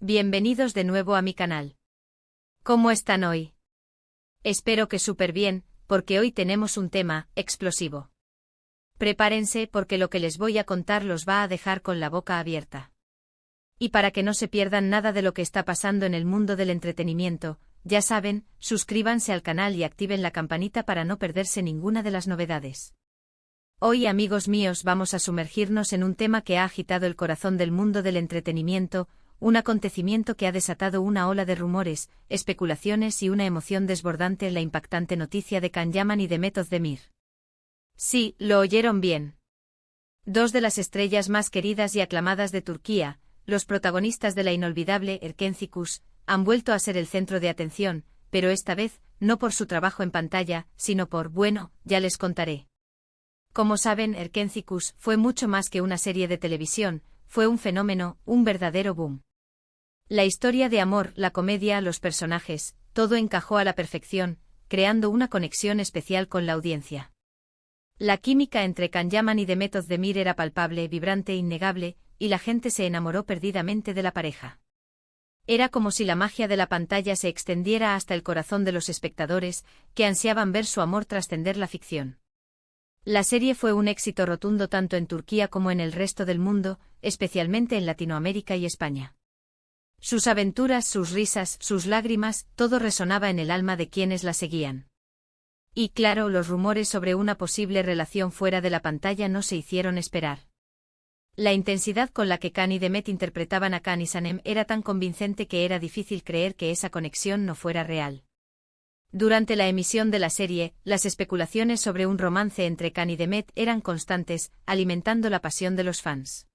Bienvenidos de nuevo a mi canal. ¿Cómo están hoy? Espero que súper bien, porque hoy tenemos un tema explosivo. Prepárense porque lo que les voy a contar los va a dejar con la boca abierta. Y para que no se pierdan nada de lo que está pasando en el mundo del entretenimiento, ya saben, suscríbanse al canal y activen la campanita para no perderse ninguna de las novedades. Hoy, amigos míos, vamos a sumergirnos en un tema que ha agitado el corazón del mundo del entretenimiento, un acontecimiento que ha desatado una ola de rumores, especulaciones y una emoción desbordante en la impactante noticia de Can Yaman y Demet Özdemir. Sí, lo oyeron bien. Dos de las estrellas más queridas y aclamadas de Turquía, los protagonistas de la inolvidable Erkenci, han vuelto a ser el centro de atención, pero esta vez, no por su trabajo en pantalla, sino por, bueno, ya les contaré. Como saben, Erkenci fue mucho más que una serie de televisión, fue un fenómeno, un verdadero boom. La historia de amor, la comedia, los personajes, todo encajó a la perfección, creando una conexión especial con la audiencia. La química entre Can Yaman y Demet Özdemir era palpable, vibrante e innegable, y la gente se enamoró perdidamente de la pareja. Era como si la magia de la pantalla se extendiera hasta el corazón de los espectadores, que ansiaban ver su amor trascender la ficción. La serie fue un éxito rotundo tanto en Turquía como en el resto del mundo, especialmente en Latinoamérica y España. Sus aventuras, sus risas, sus lágrimas, todo resonaba en el alma de quienes la seguían. Y claro, los rumores sobre una posible relación fuera de la pantalla no se hicieron esperar. La intensidad con la que Can y Demet interpretaban a Can y Sanem era tan convincente que era difícil creer que esa conexión no fuera real. Durante la emisión de la serie, las especulaciones sobre un romance entre Can y Demet eran constantes, alimentando la pasión de los fans.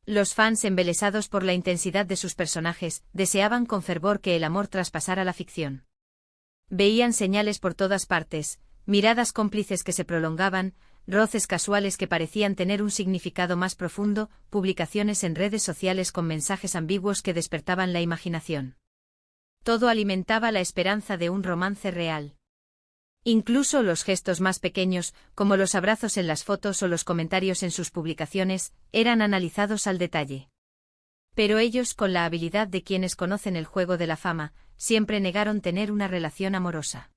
Los fans, embelesados por la intensidad de sus personajes, deseaban con fervor que el amor traspasara la ficción. Veían señales por todas partes, miradas cómplices que se prolongaban, roces casuales que parecían tener un significado más profundo, publicaciones en redes sociales con mensajes ambiguos que despertaban la imaginación. Todo alimentaba la esperanza de un romance real. Incluso los gestos más pequeños, como los abrazos en las fotos o los comentarios en sus publicaciones, eran analizados al detalle. Pero ellos, con la habilidad de quienes conocen el juego de la fama, siempre negaron tener una relación amorosa.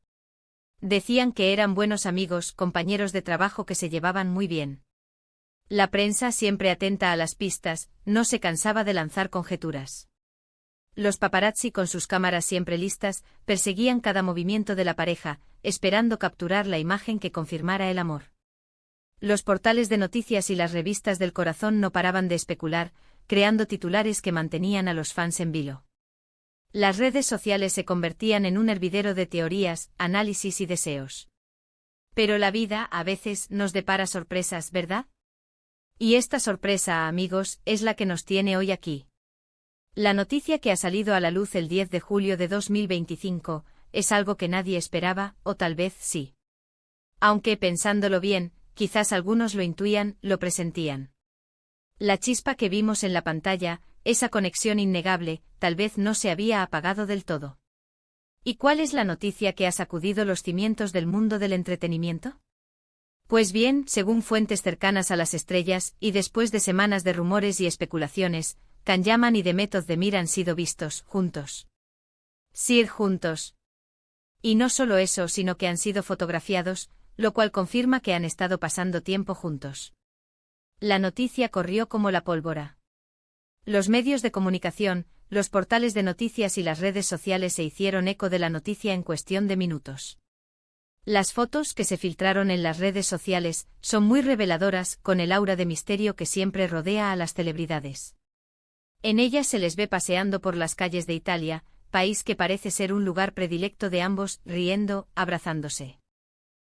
Decían que eran buenos amigos, compañeros de trabajo que se llevaban muy bien. La prensa, siempre atenta a las pistas, no se cansaba de lanzar conjeturas. Los paparazzi, con sus cámaras siempre listas, perseguían cada movimiento de la pareja, esperando capturar la imagen que confirmara el amor. Los portales de noticias y las revistas del corazón no paraban de especular, creando titulares que mantenían a los fans en vilo. Las redes sociales se convertían en un hervidero de teorías, análisis y deseos. Pero la vida, a veces, nos depara sorpresas, ¿verdad? Y esta sorpresa, amigos, es la que nos tiene hoy aquí. La noticia que ha salido a la luz el 10 de julio de 2025, es algo que nadie esperaba, o tal vez sí. Aunque, pensándolo bien, quizás algunos lo intuían, lo presentían. La chispa que vimos en la pantalla, esa conexión innegable, tal vez no se había apagado del todo. ¿Y cuál es la noticia que ha sacudido los cimientos del mundo del entretenimiento? Pues bien, según fuentes cercanas a las estrellas, y después de semanas de rumores y especulaciones, Can Yaman y Demet Özdemir han sido vistos, juntos. Sí, juntos. Y no solo eso, sino que han sido fotografiados, lo cual confirma que han estado pasando tiempo juntos. La noticia corrió como la pólvora. Los medios de comunicación, los portales de noticias y las redes sociales se hicieron eco de la noticia en cuestión de minutos. Las fotos que se filtraron en las redes sociales son muy reveladoras, con el aura de misterio que siempre rodea a las celebridades. En ellas se les ve paseando por las calles de Italia, país que parece ser un lugar predilecto de ambos, riendo, abrazándose.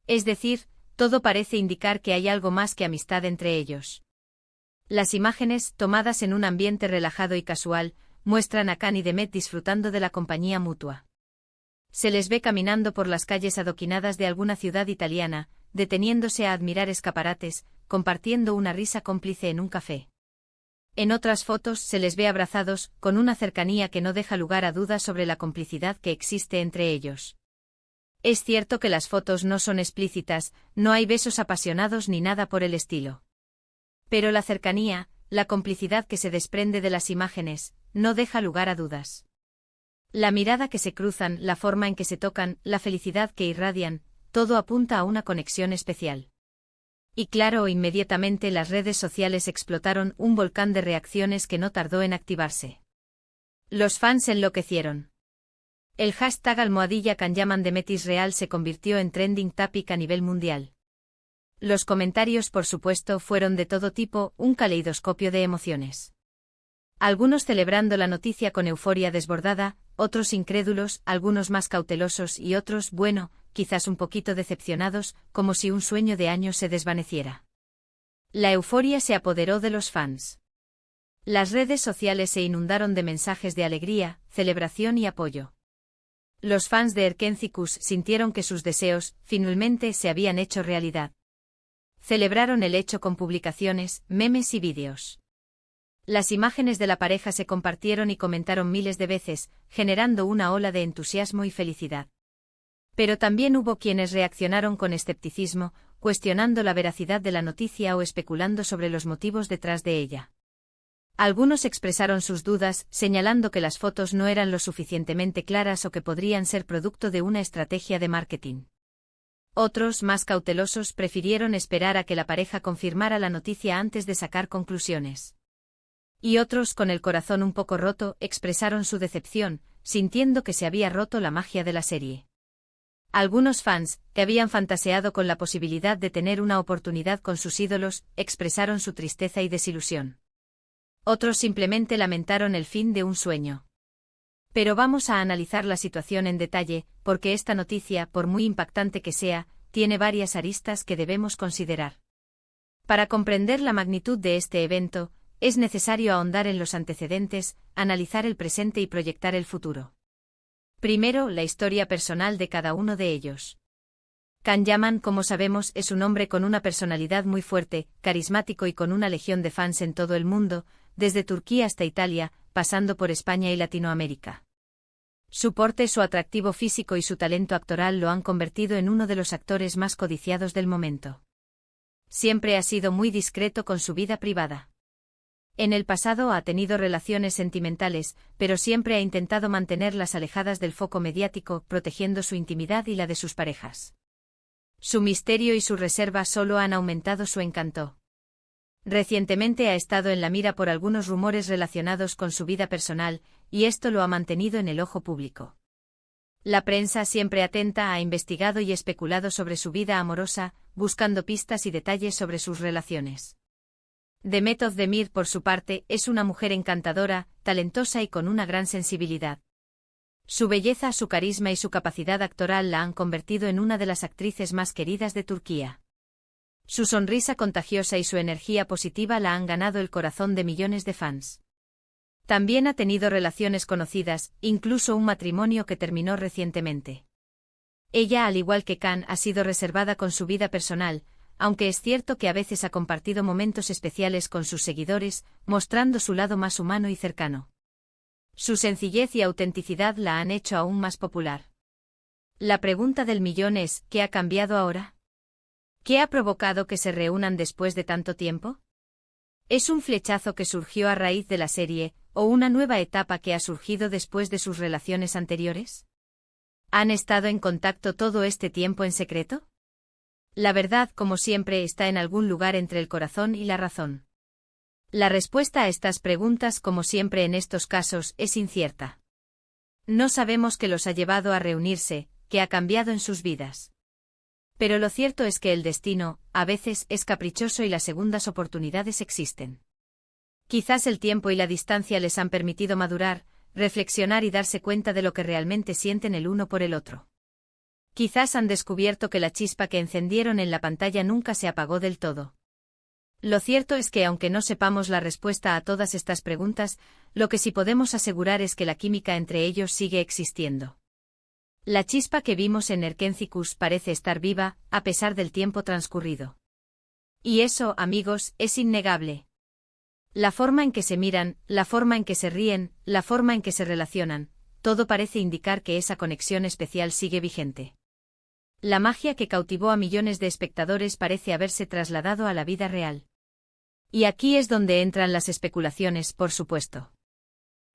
Es decir, todo parece indicar que hay algo más que amistad entre ellos. Las imágenes, tomadas en un ambiente relajado y casual, muestran a Can y Demet disfrutando de la compañía mutua. Se les ve caminando por las calles adoquinadas de alguna ciudad italiana, deteniéndose a admirar escaparates, compartiendo una risa cómplice en un café. En otras fotos se les ve abrazados, con una cercanía que no deja lugar a dudas sobre la complicidad que existe entre ellos. Es cierto que las fotos no son explícitas, no hay besos apasionados ni nada por el estilo. Pero la cercanía, la complicidad que se desprende de las imágenes, no deja lugar a dudas. La mirada que se cruzan, la forma en que se tocan, la felicidad que irradian, todo apunta a una conexión especial. Y claro, inmediatamente las redes sociales explotaron un volcán de reacciones que no tardó en activarse. Los fans enloquecieron. El hashtag #Can de Metis Real se convirtió en trending topic a nivel mundial. Los comentarios, por supuesto, fueron de todo tipo, un caleidoscopio de emociones. Algunos celebrando la noticia con euforia desbordada, otros incrédulos, algunos más cautelosos y otros, bueno, quizás un poquito decepcionados, como si un sueño de años se desvaneciera. La euforia se apoderó de los fans. Las redes sociales se inundaron de mensajes de alegría, celebración y apoyo. Los fans de Erkencikus sintieron que sus deseos, finalmente, se habían hecho realidad. Celebraron el hecho con publicaciones, memes y vídeos. Las imágenes de la pareja se compartieron y comentaron miles de veces, generando una ola de entusiasmo y felicidad. Pero también hubo quienes reaccionaron con escepticismo, cuestionando la veracidad de la noticia o especulando sobre los motivos detrás de ella. Algunos expresaron sus dudas, señalando que las fotos no eran lo suficientemente claras o que podrían ser producto de una estrategia de marketing. Otros, más cautelosos, prefirieron esperar a que la pareja confirmara la noticia antes de sacar conclusiones. Y otros, con el corazón un poco roto, expresaron su decepción, sintiendo que se había roto la magia de la serie. Algunos fans, que habían fantaseado con la posibilidad de tener una oportunidad con sus ídolos, expresaron su tristeza y desilusión. Otros simplemente lamentaron el fin de un sueño. Pero vamos a analizar la situación en detalle, porque esta noticia, por muy impactante que sea, tiene varias aristas que debemos considerar. Para comprender la magnitud de este evento, es necesario ahondar en los antecedentes, analizar el presente y proyectar el futuro. Primero, la historia personal de cada uno de ellos. Can Yaman, como sabemos, es un hombre con una personalidad muy fuerte, carismático y con una legión de fans en todo el mundo, desde Turquía hasta Italia, pasando por España y Latinoamérica. Su porte, su atractivo físico y su talento actoral lo han convertido en uno de los actores más codiciados del momento. Siempre ha sido muy discreto con su vida privada. En el pasado ha tenido relaciones sentimentales, pero siempre ha intentado mantenerlas alejadas del foco mediático, protegiendo su intimidad y la de sus parejas. Su misterio y su reserva solo han aumentado su encanto. Recientemente ha estado en la mira por algunos rumores relacionados con su vida personal, y esto lo ha mantenido en el ojo público. La prensa, siempre atenta, ha investigado y especulado sobre su vida amorosa, buscando pistas y detalles sobre sus relaciones. Demet Özdemir, por su parte, es una mujer encantadora, talentosa y con una gran sensibilidad. Su belleza, su carisma y su capacidad actoral la han convertido en una de las actrices más queridas de Turquía. Su sonrisa contagiosa y su energía positiva la han ganado el corazón de millones de fans. También ha tenido relaciones conocidas, incluso un matrimonio que terminó recientemente. Ella, al igual que Can, ha sido reservada con su vida personal, aunque es cierto que a veces ha compartido momentos especiales con sus seguidores, mostrando su lado más humano y cercano. Su sencillez y autenticidad la han hecho aún más popular. La pregunta del millón es, ¿qué ha cambiado ahora? ¿Qué ha provocado que se reúnan después de tanto tiempo? ¿Es un flechazo que surgió a raíz de la serie, o una nueva etapa que ha surgido después de sus relaciones anteriores? ¿Han estado en contacto todo este tiempo en secreto? La verdad, como siempre, está en algún lugar entre el corazón y la razón. La respuesta a estas preguntas, como siempre en estos casos, es incierta. No sabemos qué los ha llevado a reunirse, qué ha cambiado en sus vidas. Pero lo cierto es que el destino, a veces, es caprichoso y las segundas oportunidades existen. Quizás el tiempo y la distancia les han permitido madurar, reflexionar y darse cuenta de lo que realmente sienten el uno por el otro. Quizás han descubierto que la chispa que encendieron en la pantalla nunca se apagó del todo. Lo cierto es que aunque no sepamos la respuesta a todas estas preguntas, lo que sí podemos asegurar es que la química entre ellos sigue existiendo. La chispa que vimos en Erkencikus parece estar viva, a pesar del tiempo transcurrido. Y eso, amigos, es innegable. La forma en que se miran, la forma en que se ríen, la forma en que se relacionan, todo parece indicar que esa conexión especial sigue vigente. La magia que cautivó a millones de espectadores parece haberse trasladado a la vida real. Y aquí es donde entran las especulaciones, por supuesto.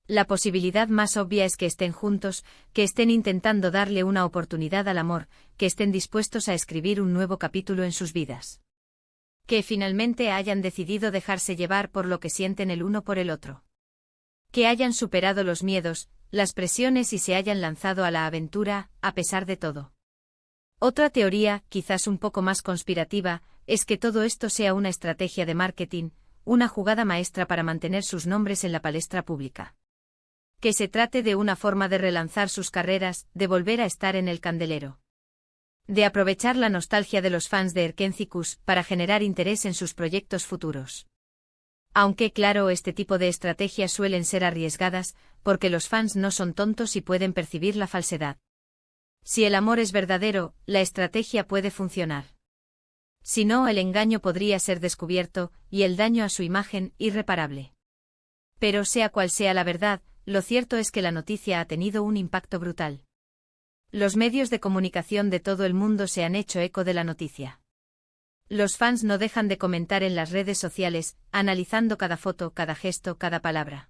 La posibilidad más obvia es que estén juntos, que estén intentando darle una oportunidad al amor, que estén dispuestos a escribir un nuevo capítulo en sus vidas. Que finalmente hayan decidido dejarse llevar por lo que sienten el uno por el otro. Que hayan superado los miedos, las presiones y se hayan lanzado a la aventura, a pesar de todo. Otra teoría, quizás un poco más conspirativa, es que todo esto sea una estrategia de marketing, una jugada maestra para mantener sus nombres en la palestra pública. Que se trate de una forma de relanzar sus carreras, de volver a estar en el candelero. De aprovechar la nostalgia de los fans de Erkénthicus para generar interés en sus proyectos futuros. Aunque claro, este tipo de estrategias suelen ser arriesgadas, porque los fans no son tontos y pueden percibir la falsedad. Si el amor es verdadero, la estrategia puede funcionar. Si no, el engaño podría ser descubierto, y el daño a su imagen, irreparable. Pero sea cual sea la verdad, lo cierto es que la noticia ha tenido un impacto brutal. Los medios de comunicación de todo el mundo se han hecho eco de la noticia. Los fans no dejan de comentar en las redes sociales, analizando cada foto, cada gesto, cada palabra.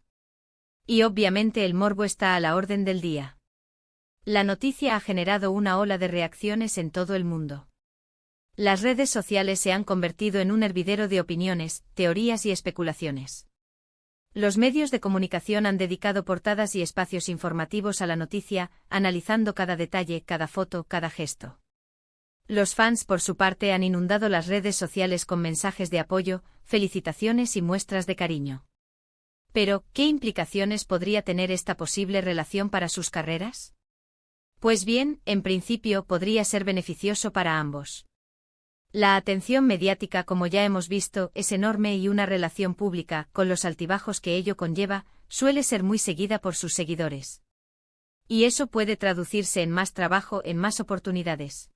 Y obviamente el morbo está a la orden del día. La noticia ha generado una ola de reacciones en todo el mundo. Las redes sociales se han convertido en un hervidero de opiniones, teorías y especulaciones. Los medios de comunicación han dedicado portadas y espacios informativos a la noticia, analizando cada detalle, cada foto, cada gesto. Los fans, por su parte, han inundado las redes sociales con mensajes de apoyo, felicitaciones y muestras de cariño. Pero, ¿qué implicaciones podría tener esta posible relación para sus carreras? Pues bien, en principio podría ser beneficioso para ambos. La atención mediática, como ya hemos visto, es enorme y una relación pública, con los altibajos que ello conlleva, suele ser muy seguida por sus seguidores. Y eso puede traducirse en más trabajo, en más oportunidades.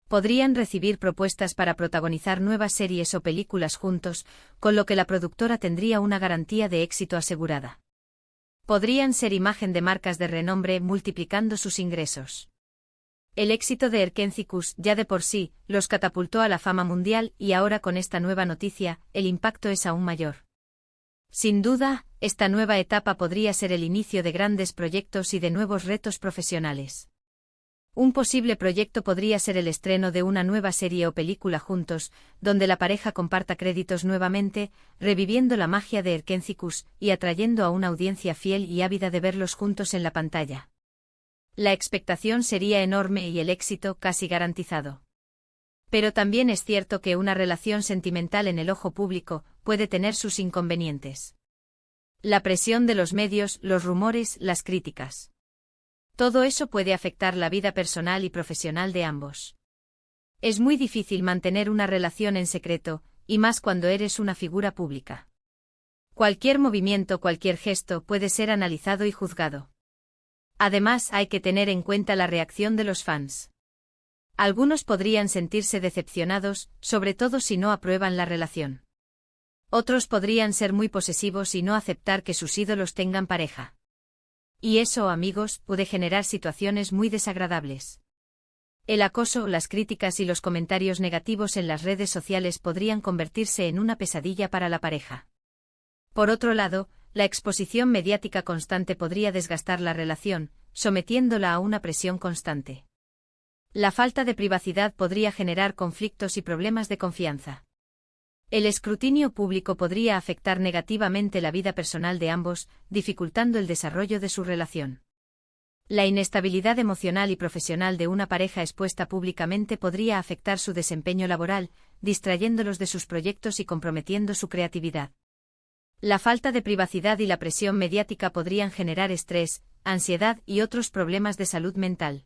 Podrían recibir propuestas para protagonizar nuevas series o películas juntos, con lo que la productora tendría una garantía de éxito asegurada. Podrían ser imagen de marcas de renombre multiplicando sus ingresos. El éxito de Erkénthicus, ya de por sí, los catapultó a la fama mundial y ahora con esta nueva noticia, el impacto es aún mayor. Sin duda, esta nueva etapa podría ser el inicio de grandes proyectos y de nuevos retos profesionales. Un posible proyecto podría ser el estreno de una nueva serie o película juntos, donde la pareja comparta créditos nuevamente, reviviendo la magia de Erkénthicus y atrayendo a una audiencia fiel y ávida de verlos juntos en la pantalla. La expectación sería enorme y el éxito casi garantizado. Pero también es cierto que una relación sentimental en el ojo público puede tener sus inconvenientes. La presión de los medios, los rumores, las críticas. Todo eso puede afectar la vida personal y profesional de ambos. Es muy difícil mantener una relación en secreto, y más cuando eres una figura pública. Cualquier movimiento, cualquier gesto puede ser analizado y juzgado. Además, hay que tener en cuenta la reacción de los fans. Algunos podrían sentirse decepcionados, sobre todo si no aprueban la relación. Otros podrían ser muy posesivos y no aceptar que sus ídolos tengan pareja. Y eso, amigos, puede generar situaciones muy desagradables. El acoso, las críticas y los comentarios negativos en las redes sociales podrían convertirse en una pesadilla para la pareja. Por otro lado, la exposición mediática constante podría desgastar la relación, sometiéndola a una presión constante. La falta de privacidad podría generar conflictos y problemas de confianza. El escrutinio público podría afectar negativamente la vida personal de ambos, dificultando el desarrollo de su relación. La inestabilidad emocional y profesional de una pareja expuesta públicamente podría afectar su desempeño laboral, distrayéndolos de sus proyectos y comprometiendo su creatividad. La falta de privacidad y la presión mediática podrían generar estrés, ansiedad y otros problemas de salud mental.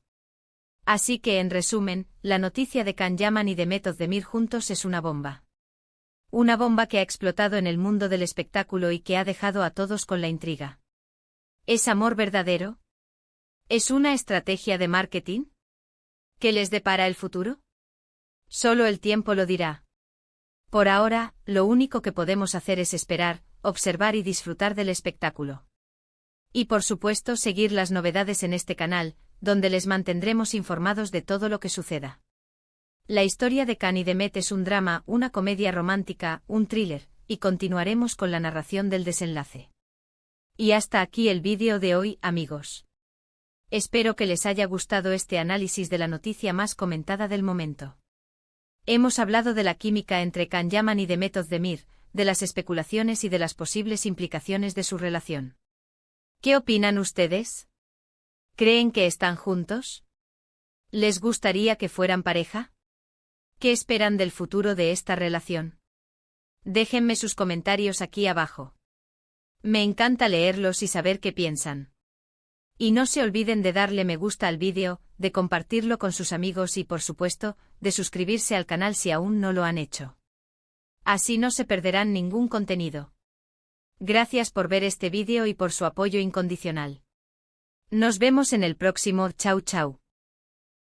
Así que, en resumen, la noticia de Can Yaman y Demet Özdemir juntos es una bomba. Una bomba que ha explotado en el mundo del espectáculo y que ha dejado a todos con la intriga. ¿Es amor verdadero? ¿Es una estrategia de marketing? ¿Qué les depara el futuro? Solo el tiempo lo dirá. Por ahora, lo único que podemos hacer es esperar, observar y disfrutar del espectáculo. Y por supuesto seguir las novedades en este canal, donde les mantendremos informados de todo lo que suceda. La historia de Can y Demet es un drama, una comedia romántica, un thriller, y continuaremos con la narración del desenlace. Y hasta aquí el vídeo de hoy, amigos. Espero que les haya gustado este análisis de la noticia más comentada del momento. Hemos hablado de la química entre Can Yaman y Demet Özdemir, de las especulaciones y de las posibles implicaciones de su relación. ¿Qué opinan ustedes? ¿Creen que están juntos? ¿Les gustaría que fueran pareja? ¿Qué esperan del futuro de esta relación? Déjenme sus comentarios aquí abajo. Me encanta leerlos y saber qué piensan. Y no se olviden de darle me gusta al vídeo, de compartirlo con sus amigos y por supuesto, de suscribirse al canal si aún no lo han hecho. Así no se perderán ningún contenido. Gracias por ver este vídeo y por su apoyo incondicional. Nos vemos en el próximo. Chau chau.